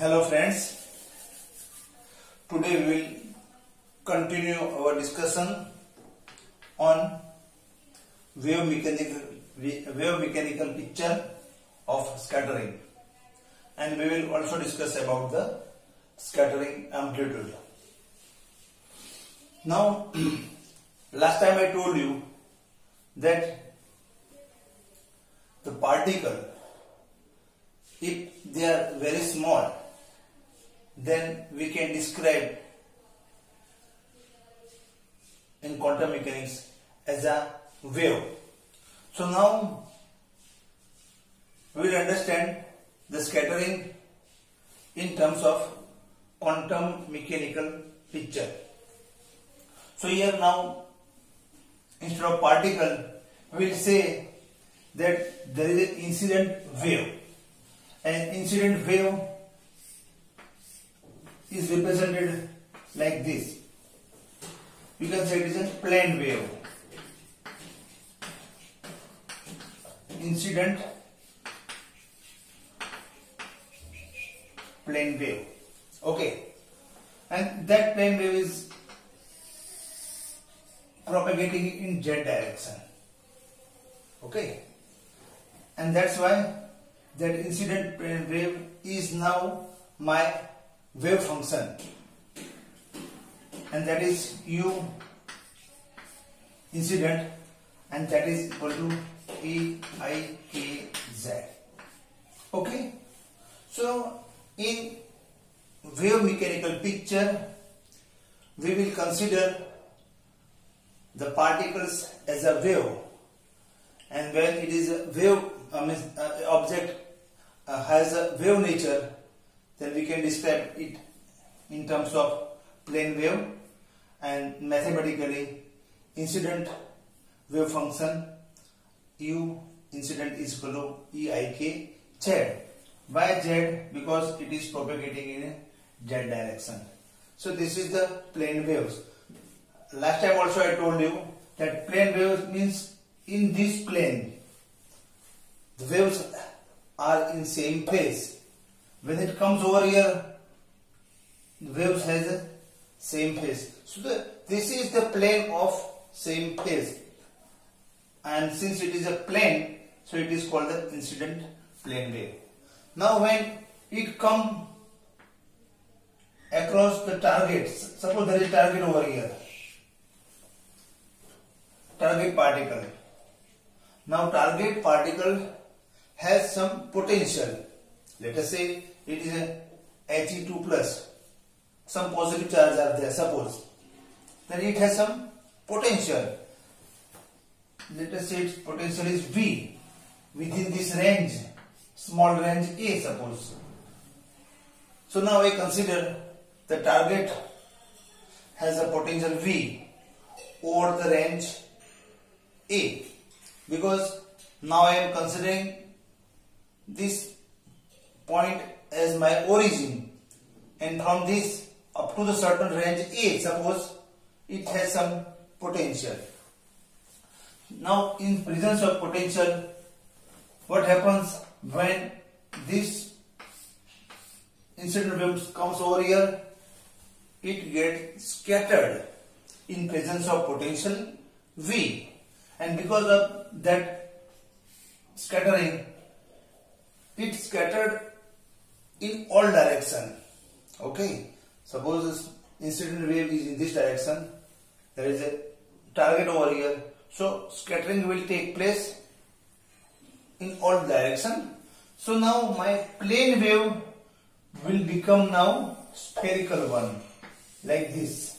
Hello friends, today we will continue our discussion on wave mechanical picture of scattering, and we will also discuss about the scattering amplitude. Now last time I told you that the particle, if they are very small, then we can describe in quantum mechanics as a wave. So now we will understand the scattering in terms of quantum mechanical picture. So here now, instead of particle, we will say that there is an incident wave. An incident wave is represented like this. You can say it is a plane wave. Incident plane wave. Okay. And that plane wave is propagating in z direction. Okay. And that's why that incident plane wave is now my wave function, and that is u incident, and that is equal to Eikz. Okay. So in wave mechanical picture, we will consider the particles as a wave, and when it is a wave, object has a wave nature, then we can describe it in terms of plane wave, and mathematically incident wave function u incident is equal to Eikz. Why z? Because it is propagating in a z direction. So this is the plane waves. Last time also I told you that plane waves means in this plane the waves are in same phase. When it comes over here, the waves has the same phase. So this is the plane of same phase, and since it is a plane, so it is called the incident plane wave. Now when it comes across the target, suppose there is target over here, target particle. Now target particle has some potential. Let us say it is a He2 plus, some positive charge are there, suppose. Then it has some potential. Let us say its potential is V within this range, small range A, suppose. So now I consider the target has a potential V over the range A, because now I am considering this point as my origin, and from this up to the certain range A, suppose it has some potential. Now in presence of potential, what happens when this incident wave comes over here? It gets scattered in presence of potential V, and because of that scattering, it scattered in all direction. Okay. Suppose this incident wave is in this direction, there is a target over here, so scattering will take place in all direction. So now my plane wave will become now spherical one, like this.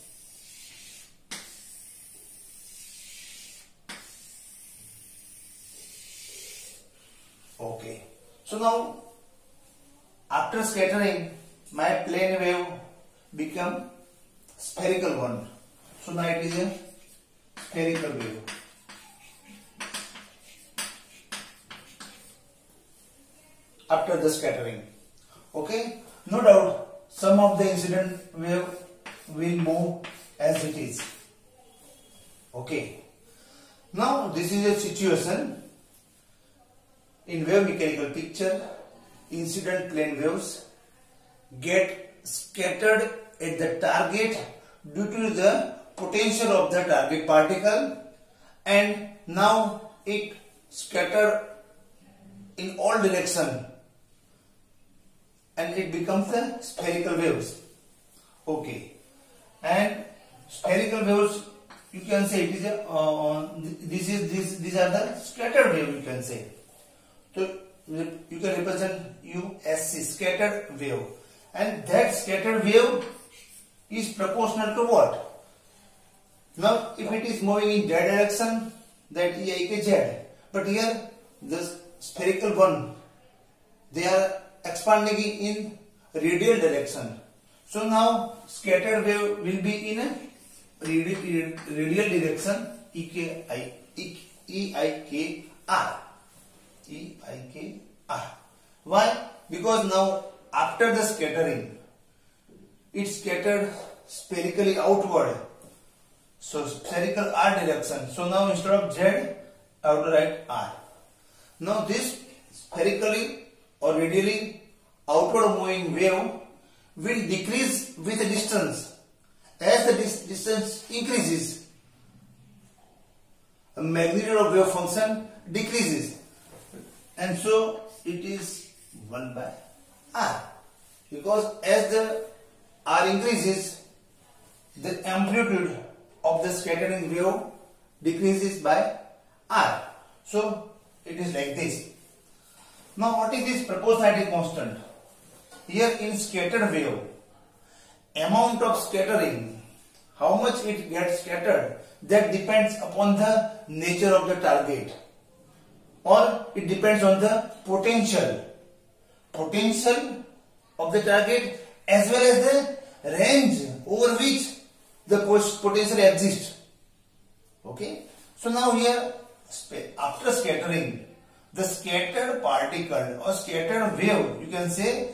Okay. So now after scattering, my plane wave become spherical one. So now it is a spherical wave. After the scattering. Okay. No doubt some of the incident wave will move as it is. Okay. Now this is a situation in wave mechanical picture, incident plane waves, get scattered at the target due to the potential of the target particle, and now it scattered in all direction and it becomes the spherical waves. Okay, and spherical waves, you can say it is these are the scattered wave, you can say. So you can represent USC, scattered wave, and that scattered wave is proportional to what? Now if it is moving in z direction, that EIK, but here the spherical one, they are expanding in radial direction. So now scattered wave will be in a radial direction, EIKR. Why? Because now after the scattering, it scattered spherically outward. So spherical R direction. So now instead of Z, I would write R. Now this spherically or radially outward moving wave will decrease with the distance. As the distance increases, the magnitude of wave function decreases, and so it is 1 by R. Because as the R increases, the amplitude of the scattering wave decreases by R. So it is like this. Now what is this proportionality constant? Here in scattered wave, amount of scattering, how much it gets scattered, that depends upon the nature of the target, or it depends on the potential of the target as well as the range over which the potential exists. Okay, so now here after scattering, the scattered particle or scattered wave, you can say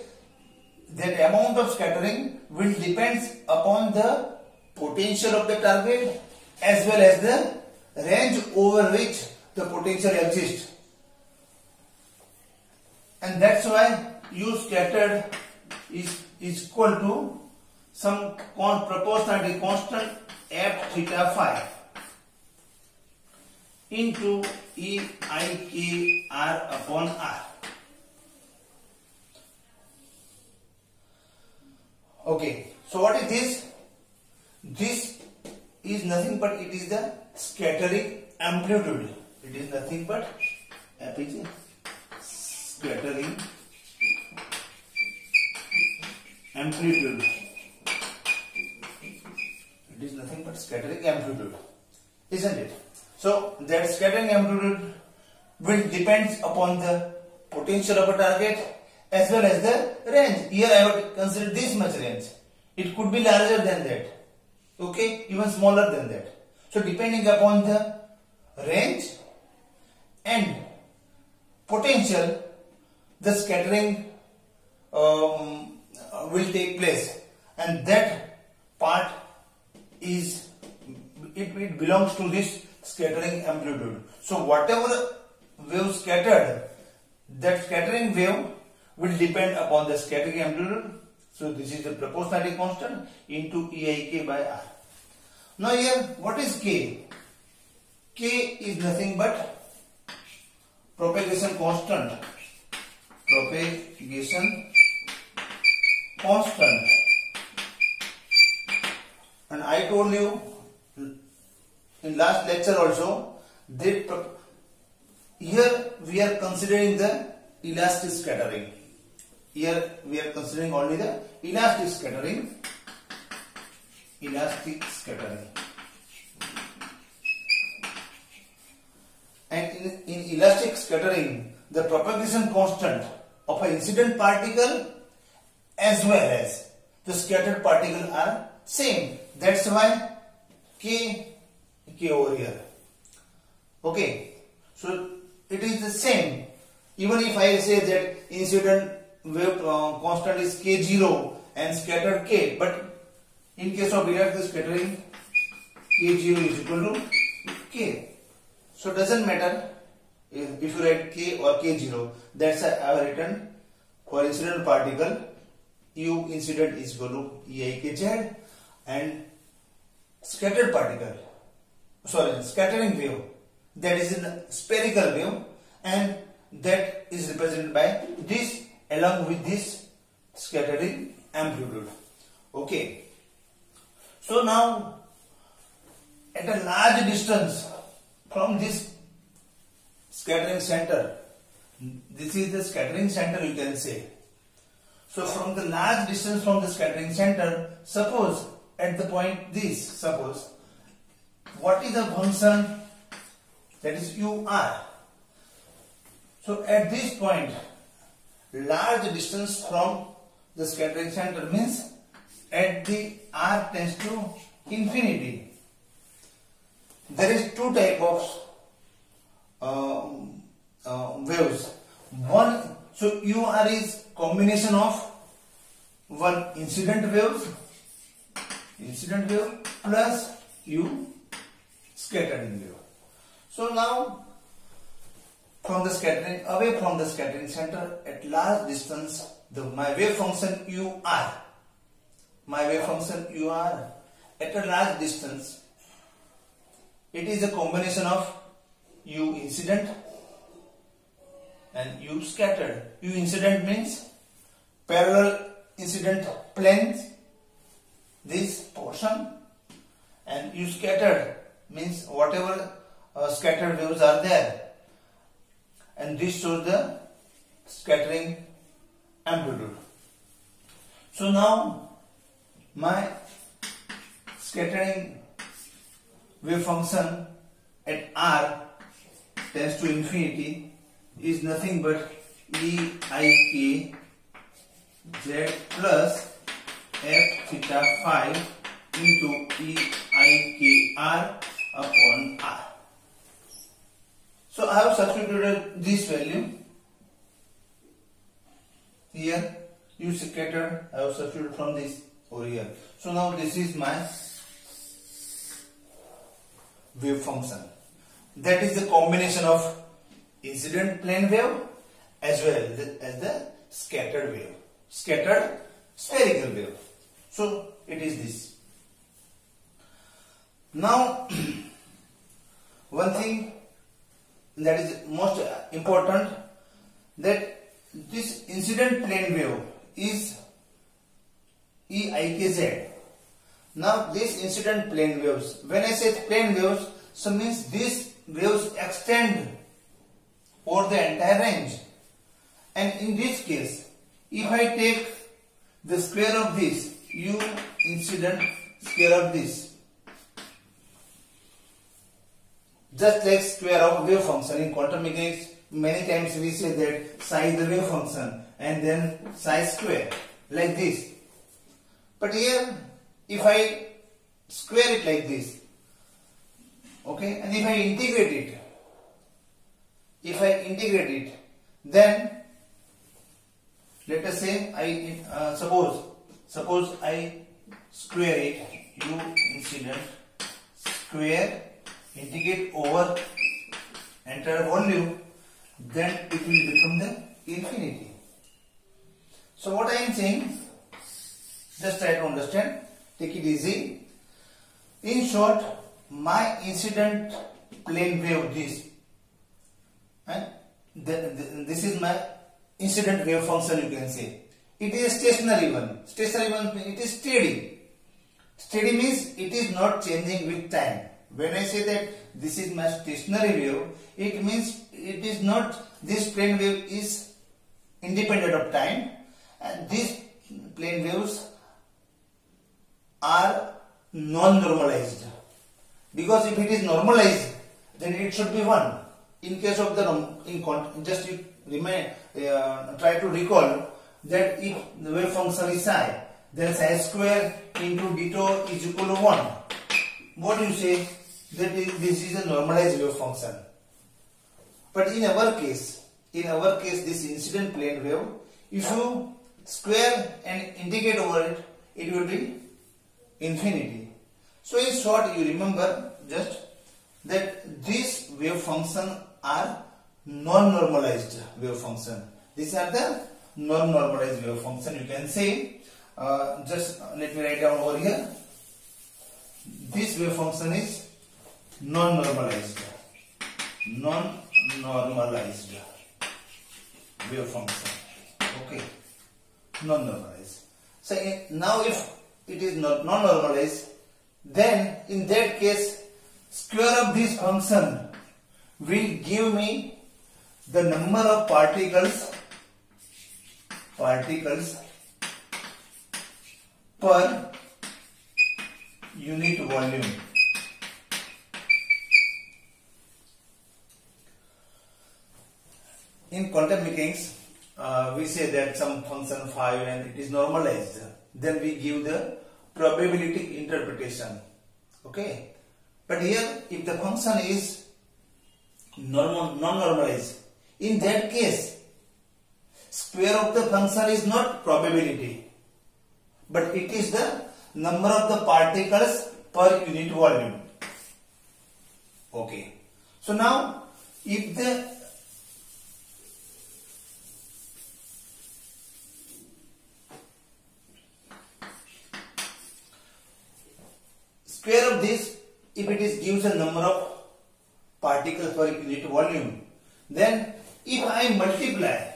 that amount of scattering will depends upon the potential of the target as well as the range over which the potential exists, and that's why U scattered is equal to some proportionality constant f theta phi into EIKR upon R. Okay, so what is this? This is nothing but it is the scattering amplitude. It is nothing but F is scattering amplitude. It is nothing but scattering amplitude, isn't it? So that scattering amplitude will depend upon the potential of a target as well as the range. Here I would consider this much range. It could be larger than that. Okay, even smaller than that. So depending upon the range and potential, the scattering will take place, and that part is it belongs to this scattering amplitude. So whatever wave scattered, that scattering wave will depend upon the scattering amplitude. So this is the proportionality constant into EIK by R. Now here what is K? K is nothing but propagation constant. Propagation constant. And I told you in last lecture also that here we are considering the elastic scattering. Here we are considering only the elastic scattering. Elastic scattering. And in elastic scattering, the propagation constant of an incident particle as well as the scattered particle are same. That's why K over here. Okay, so it is the same. Even if I say that incident wave constant is K0 and scattered K, but in case of elastic scattering, K0 is equal to K. So doesn't matter if you write K or K0. That's I have written for incident particle U incident is equal to EIKZ, and scattered particle, scattering wave, that is a spherical wave, and that is represented by this along with this scattering amplitude. Okay. So now at a large distance from this scattering center, this is the scattering center, you can say. So from the large distance from the scattering center, suppose at the point this, suppose what is the function, that is UR. So at this point, large distance from the scattering center means at the R tends to infinity. There is two type of waves. One, so UR is combination of one incident wave plus U scattering wave. So now from the scattering, away from the scattering center at large distance, my wave function UR at a large distance, it is a combination of U incident and U scattered. U incident means parallel incident planes, this portion, and U scattered means whatever scattered waves are there, and this shows the scattering amplitude. So now my scattering wave function at R tends to infinity is nothing but EIK Z plus F theta phi into EIKR upon R. So I have substituted this value here. U scattered, I have substituted from this over here. So now this is my wave function. That is the combination of incident plane wave as well as the scattered wave, scattered spherical wave. So it is this. Now one thing that is most important, that this incident plane wave is EIKZ. Now this incident plane waves, when I say plane waves, so means these waves extend over the entire range, and in this case if I take the square of this U incident square of this, just like square of wave function in quantum mechanics, many times we say that psi is the wave function and then psi square like this. But here if I square it like this, okay, and if I integrate it, then let us say I suppose I square it, U incident square, integrate over entire volume, then it will become the infinity. So what I am saying, just try to understand, take it easy. In short, my incident plane wave this, and this is my incident wave function, you can say. It is a stationary one. Stationary one, it is steady. Steady means it is not changing with time. When I say that this is my stationary wave, it means it is not, this plane wave is independent of time, and these plane waves are non-normalized. Because if it is normalized, then it should be 1. In case of the, just you try to recall that if the wave function is psi, then psi square into d tau is equal to 1. What do you say? That this is a normalized wave function. But in our case, this incident plane wave, if you square and integrate over it, it will be infinity. So in short, you remember just that these wave function are non-normalized wave function. These are the non-normalized wave function, you can say. just let me write down over here. This wave function is non-normalized. Non-normalized wave function. Okay, non-normalized. So now if it is not non-normalized, then in that case square of this function will give me the number of particles per unit volume. In quantum mechanics, we say that some function phi, when it is normalized, then we give the probability interpretation. Okay, but here if the function is non-normalized, in that case square of the function is not probability, but it is the number of the particles per unit volume. Okay, so now if the square of this, if it is gives a number of particles per unit volume, then if I multiply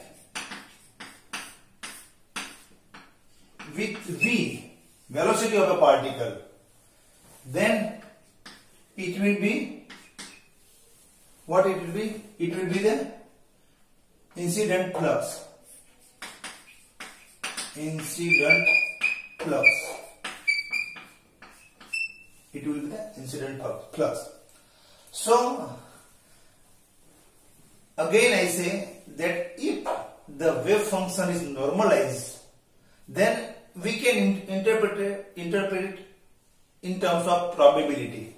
with v, velocity of a particle, then it will be what it will be? It will be the incident flux. Incident flux. It will be the incident flux. So again I say that if the wave function is normalized, then we can interpret it in terms of probability.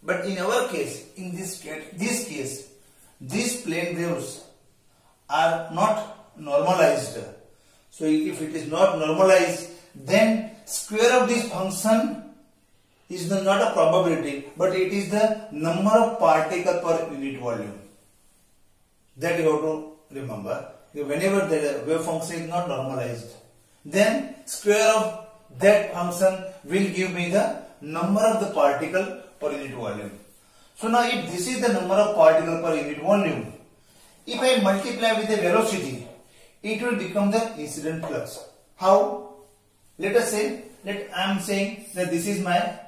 But in our case, in this case, these plane waves are not normalized. So if it is not normalized, then square of this function is not a probability, but it is the number of particles per unit volume. That you have to remember. Whenever the wave function is not normalized, then square of that function will give me the number of the particle per unit volume. So now if this is the number of particle per unit volume, if I multiply with the velocity, it will become the incident flux. How? Let us say that I am saying that this is my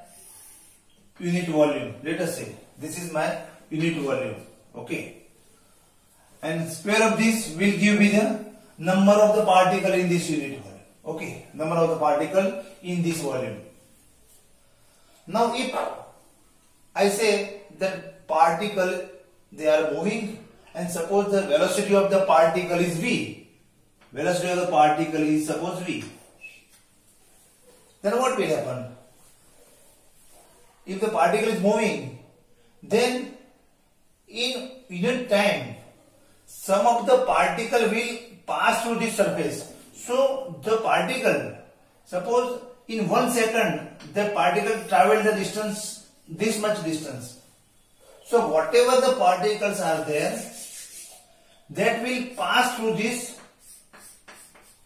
unit volume. Let us say this is my unit volume. Okay, and square of this will give me the number of the particle in this unit volume. Okay, number of the particle in this volume. Now if I say that particle, they are moving, and suppose the velocity of the particle is v, velocity of the particle is suppose v, then what will happen? If the particle is moving, then in unit time some of the particle will pass through this surface. So the particle, suppose in 1 second the particle traveled the distance, this much distance. So whatever the particles are there, that will pass through this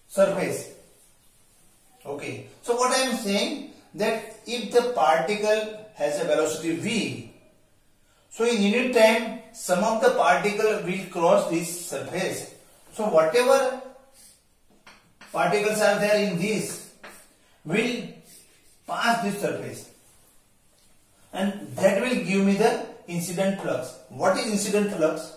surface. Okay, so what I am saying, that if the particle has a velocity v, so in unit time some of the particle will cross this surface. So whatever particles are there in this will pass this surface, and that will give me the incident flux. What is incident flux?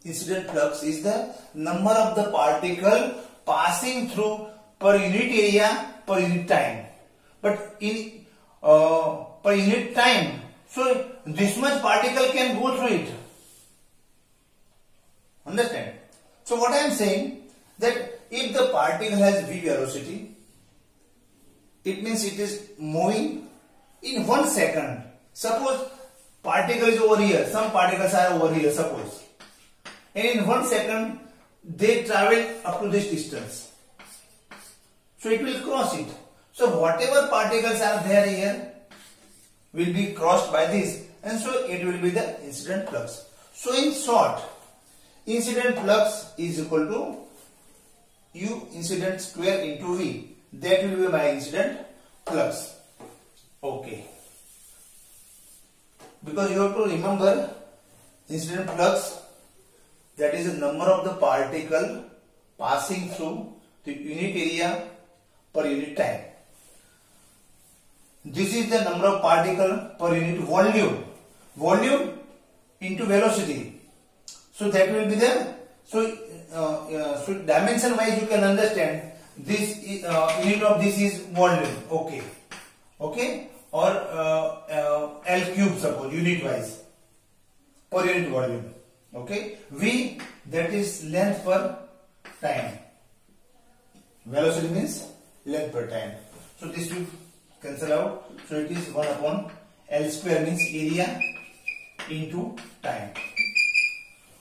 Incident flux is the number of the particle passing through per unit area per unit time. But in per unit time, so this much particle can go through it. Understand? So what I am saying, that if the particle has v velocity, it means it is moving in 1 second. Suppose particle is over here, some particles are over here, suppose, and in 1 second they travel up to this distance, so it will cross it. So whatever particles are there here will be crossed by this, and so it will be the incident flux. So in short, incident flux is equal to u incident square into v. that will be my incident flux. Okay. Because you have to remember incident flux, that is the number of the particle passing through the unit area per unit time. This is the number of particle per unit volume. Volume into velocity. So that will be the so dimension wise you can understand this unit of this is volume. Okay. Okay. Or L cube suppose unit wise per unit volume. Okay. V, that is length per time. Velocity means length per time. So this will cancel out. So it is 1 upon L square means area into time.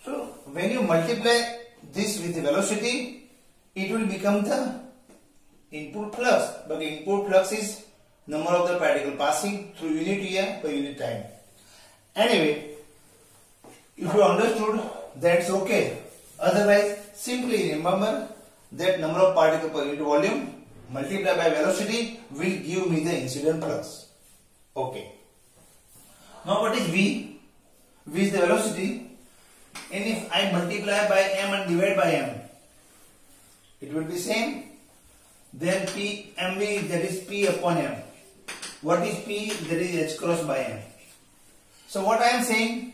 So when you multiply this with the velocity, it will become the input flux. But the input flux is number of the particle passing through unit area per unit time. Anyway, if you understood, that's okay. Otherwise, simply remember that number of particle per unit volume multiplied by velocity will give me the incident flux. Okay. Now what is V? V is the velocity. And if I multiply by m and divide by m, it will be same. Then P mv, that is P upon m. What is P? That is h cross by m. So what I am saying,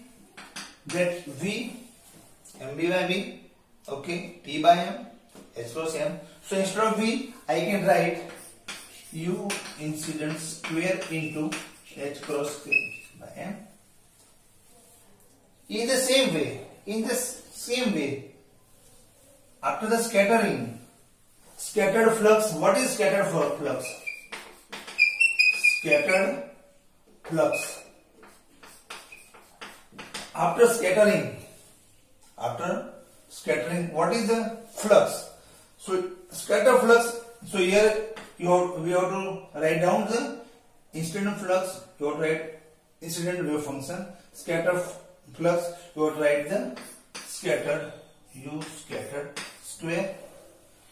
that V mv by v, okay, P by m, h cross m. So instead of V, I can write U incident square into h cross by m. In the same way, after the scattering, scattered flux, what is scattered flux? Scattered flux. After scattering, what is the flux? So scatter flux, so here we have to write down the incident flux, you have to write incident wave function, scatter flux, you have to write the scattered, U scattered square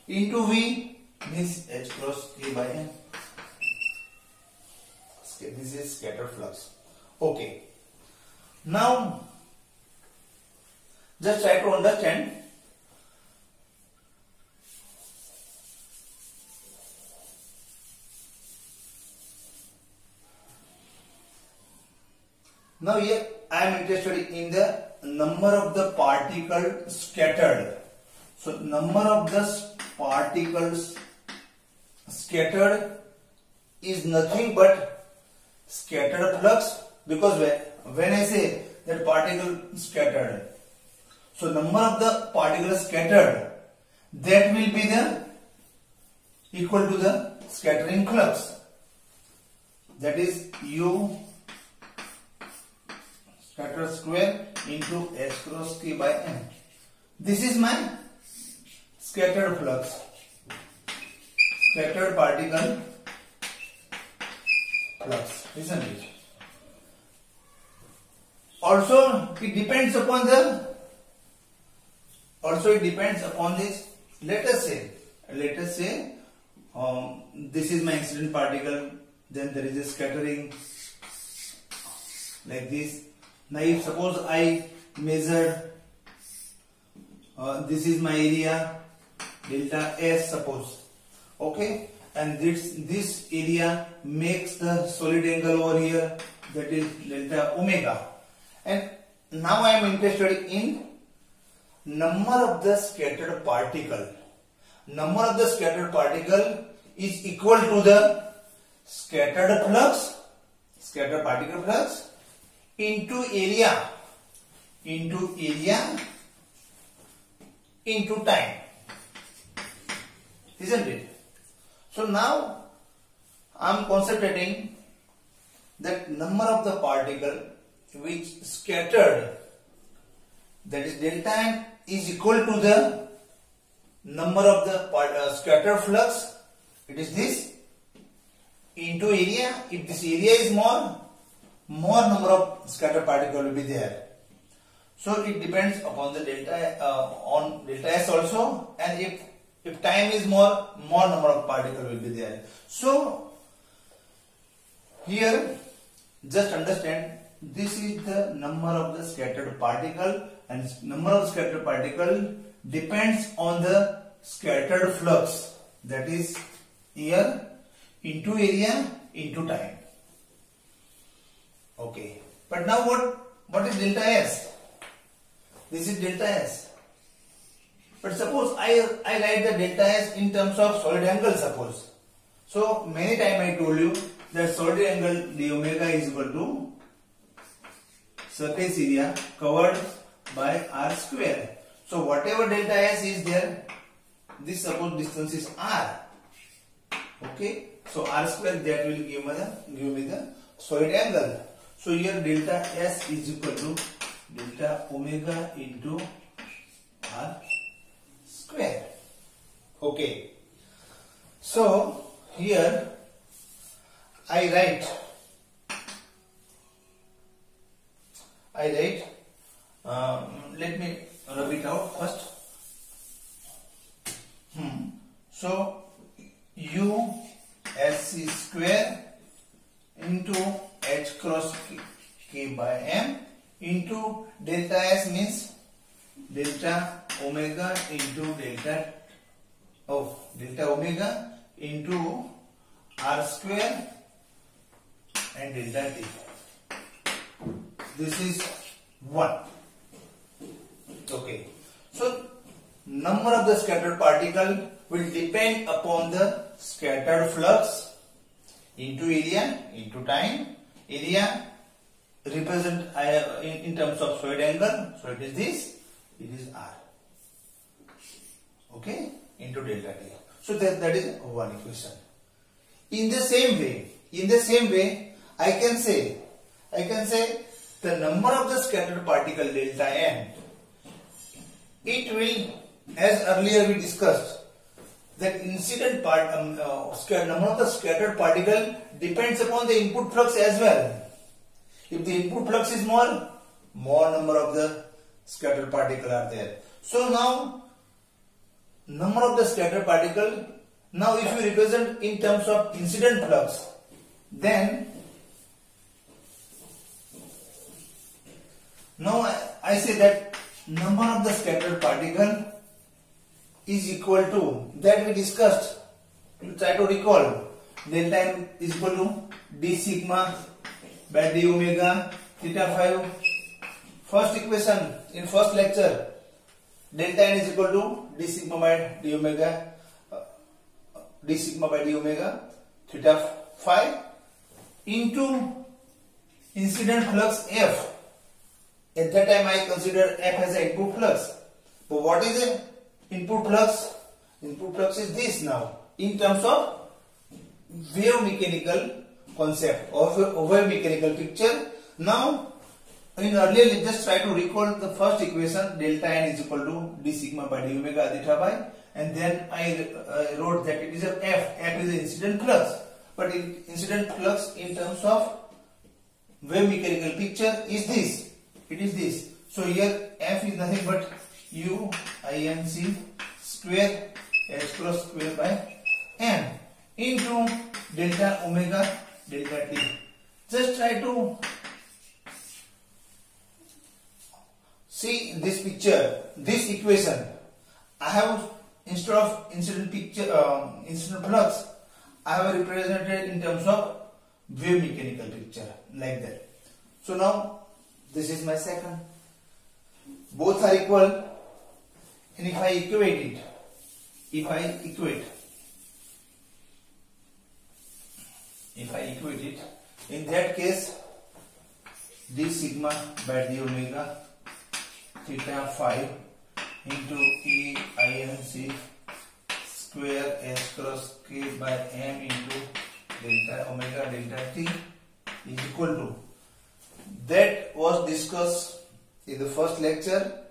into V means h cross k by m. This is scattered flux. Okay. Now just try to understand. Now here I am interested in the number of the particles scattered. So number of the particles scattered is nothing but scattered flux, because when I say that particle scattered, so number of the particles scattered, that will be the equal to the scattering flux, that is U scatter square into h cross k by m. This is my scattered flux, scattered particle flux, isn't it? Also it depends upon this. Let us say this is my incident particle, then there is a scattering like this. Now if suppose I measured this is my area delta S suppose, okay, and this area makes the solid angle over here, that is delta omega. And now I am interested in number of the scattered particle. Number of the scattered particle is equal to the scattered particle flux into area into time, isn't it? So now I am concentrating that number of the particle which scattered, that is delta m, is equal to the number of the scattered flux, it is this, into area. If this area is more number of scattered particle will be there. So it depends upon the delta S also, and if If time is more number of particles will be there. So here just understand, this is the number of the scattered particle, and number of scattered particle depends on the scattered flux, that is here into area into time. Okay, but now what is delta S? This is delta S. But suppose I write the delta S in terms of solid angle, suppose. So many times I told you that solid angle d omega is equal to surface area covered by r square. So whatever delta S is there, this suppose distance is r. Okay, so r square, that will give me the solid angle. So here delta S is equal to delta omega into r square. Okay, so here I write let me rub it out first. So u sc square into h cross k by m into delta S means delta omega into delta omega into r square and delta t. This is 1. Okay, so number of the scattered particle will depend upon the scattered flux into area into time. Area represent in terms of solid angle, so it is this, it is r. Okay, into delta t. So that is one equation. In the same way, I can say the number of the scattered particle delta n, it will, as earlier we discussed, that incident part number of the scattered particle depends upon the input flux as well. If the input flux is more number of the scattered particle are there. So now number of the scattered particle, now if you represent in terms of incident flux, then now I say that number of the scattered particle is equal to, that we discussed, you try to recall, delta m is equal to d sigma by d omega theta phi. First equation in first lecture, delta n is equal to d sigma by d omega theta phi into incident flux F. At that time I consider F as an input flux. But what is the input flux? Input flux is this now in terms of wave mechanical concept or wave mechanical picture. Now in earlier let's just try to recall the first equation, delta n is equal to d sigma by d omega theta phi, and then I wrote that it is a F is the incident flux. But incident flux in terms of wave mechanical picture is this. It is this. So here F is nothing but u inc square h cross square by m into delta omega delta t. Just try to see this picture, this equation. I have, instead of incident flux, I have represented in terms of wave mechanical picture like that. So now this is my second. Both are equal, and if I equate it, in that case d sigma by d omega theta phi into E inc square h cross k by m into delta omega delta t is equal to, that was discussed in the first lecture.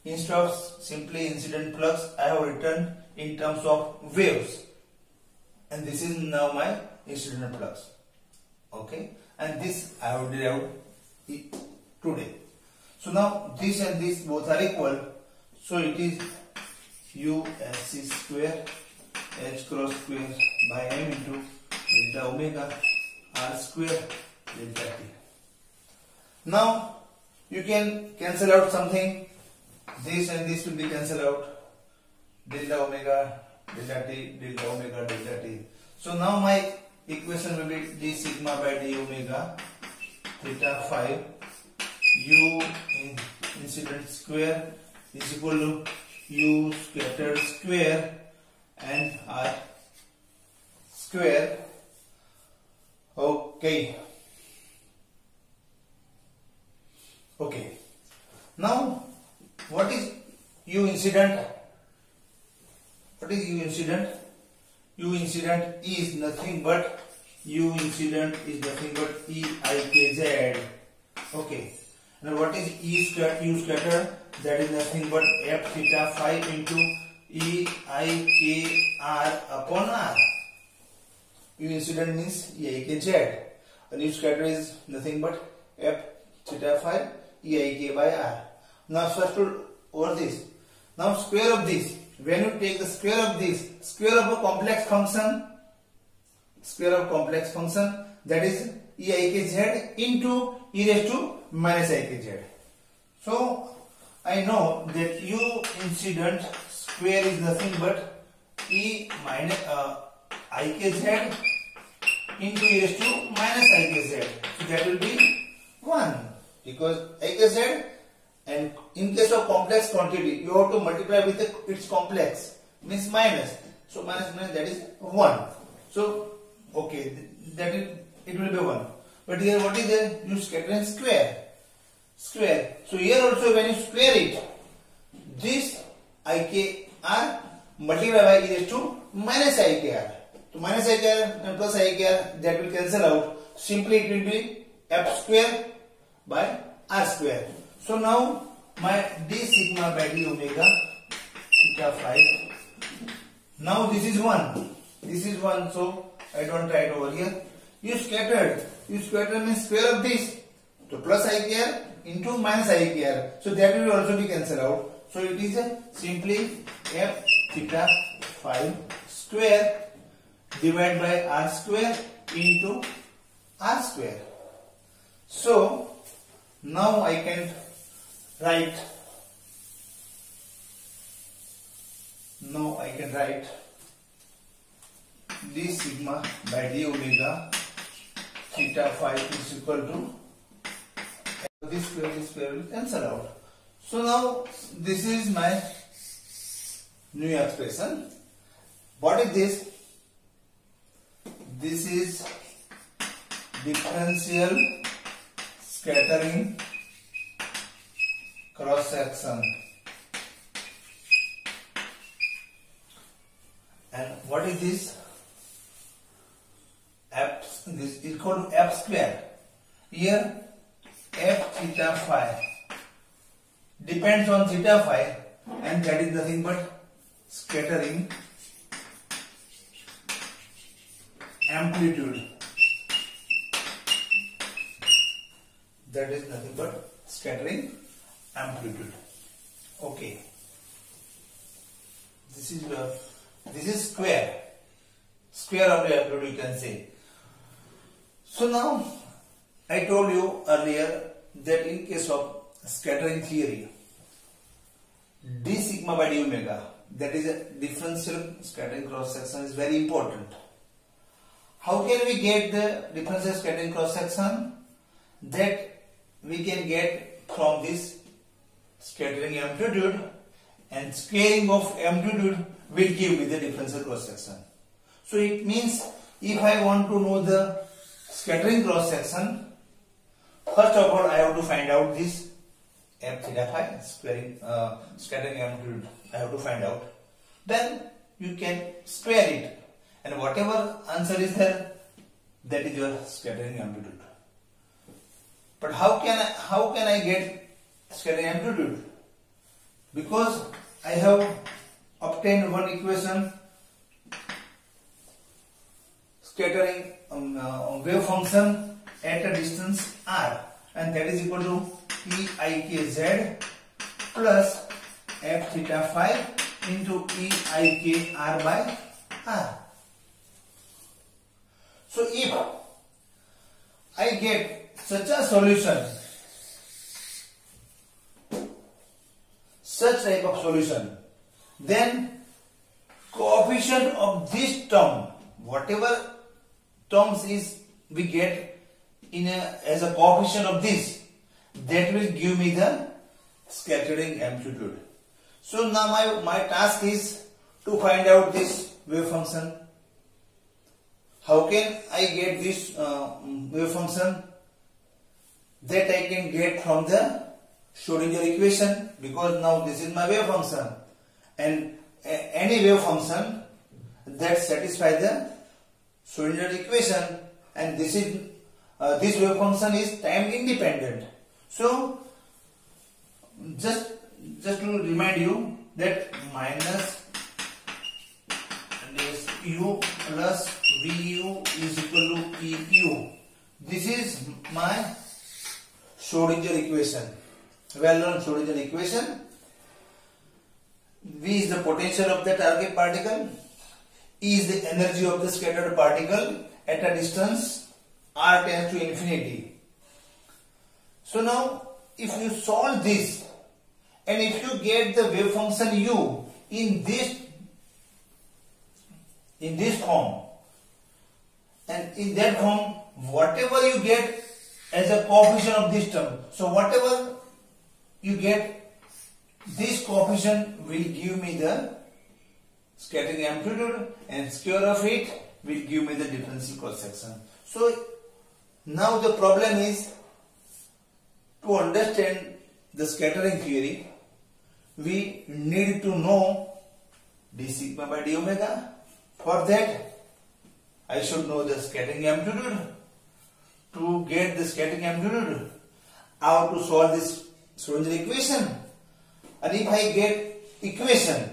Instead of simply incident flux, I have written in terms of waves, and this is now my incident flux. Okay, and this I have derived today. So now this and this both are equal, so it is u s c square h cross square by m into delta omega r square delta t. Now you can cancel out something. This and this will be cancelled out. Delta omega delta t, delta omega delta t. So now my equation will be d sigma by d omega theta phi u incident square is equal to u scattered square and r square. Okay. Now what is u incident? What is u incident? U incident is nothing but EIKZ. Okay. Now what is u scatter? That is nothing but f theta phi into EIKR upon r. U incident means EIKZ, and u scatter is nothing but f theta phi EIK by r. Now substitute over this. Now square of this. When you take the square of this, square of a complex function, that is EIKZ into e raised to minus IKZ. So I know that u incident square is nothing but e minus IKZ into e raised to minus IKZ. So that will be 1, because IKZ, and in case of complex quantity you have to multiply with its complex, means minus. So minus that is 1. So okay, that is, it will be 1. But here what is there? You scattering square. So here also when you square it, this IKR multiplied by e raised to minus IKR. So minus IKR and plus IKR, that will cancel out. Simply it will be f square by r square. So now my d sigma by d omega theta phi. Now this is 1. So I don't write over here. U scattered means square of this. So plus IKR into minus IKR. So that will also be cancelled out. So it is simply f theta phi square divided by r square into r square. So now I can write d sigma by d omega theta phi is equal to this square will cancel out. So now this is my new expression. What is this? This is differential scattering cross section. And what is this? This is called f square. Here f theta phi depends on theta phi, and that is nothing but scattering amplitude. That is nothing but scattering amplitude. Okay. This is square of the amplitude, you can say. So now I told you earlier that in case of scattering theory, d sigma by d omega, that is a differential scattering cross section, is very important. How can we get the differential scattering cross section? That we can get from this scattering amplitude, and scaling of amplitude will give me the differential cross section. So it means if I want to know the scattering cross section, first of all I have to find out this f theta phi scattering amplitude. I have to find out. Then you can square it, and whatever answer is there, that is your scattering amplitude. But how can I get scattering amplitude? Because I have obtained one equation, scattering wave function at a distance r, and that is equal to EIKZ plus f theta phi into EIKR by R. So if I get such a solution, such type of solution, then coefficient of this term, whatever terms is we get in as a coefficient of this, that will give me the scattering amplitude. So now my task is to find out this wave function. How can I get this wave function? That I can get from the Schrodinger equation, because now this is my wave function, and any wave function that satisfies the Schrodinger equation, and this wave function is time independent. So just to remind you that minus this u plus vu is equal to eu. This is my Schrodinger equation, well-known Schrodinger equation. V is the potential of the target particle, E is the energy of the scattered particle at a distance r tends to infinity. So now if you solve this, and if you get the wave function u in this form, and in that form whatever you get as a coefficient of this term, so whatever you get, this coefficient will give me the scattering amplitude, and square of it will give me the differential cross section. So now the problem is, to understand the scattering theory, we need to know d sigma by d omega. For that, I should know the scattering amplitude. To get the scattering amplitude, I have to solve this Schrodinger equation. And if I get equation,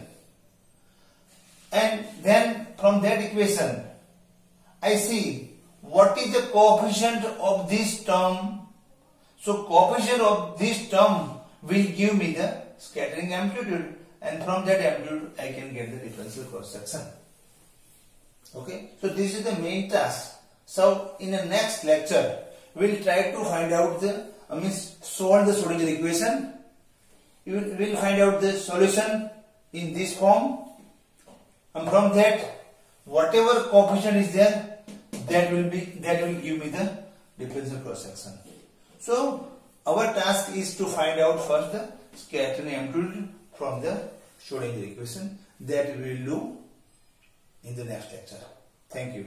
and then from that equation, I see what is the coefficient of this term. So coefficient of this term will give me the scattering amplitude, and from that amplitude I can get the differential cross section. Okay, so this is the main task. So in the next lecture, we will try to find out solve the Schrodinger equation. We will find out the solution in this form, and from that, whatever coefficient is there, that will give me the differential cross section. So our task is to find out first the scattering amplitude from the Schrodinger equation. That we will do in the next lecture. Thank you.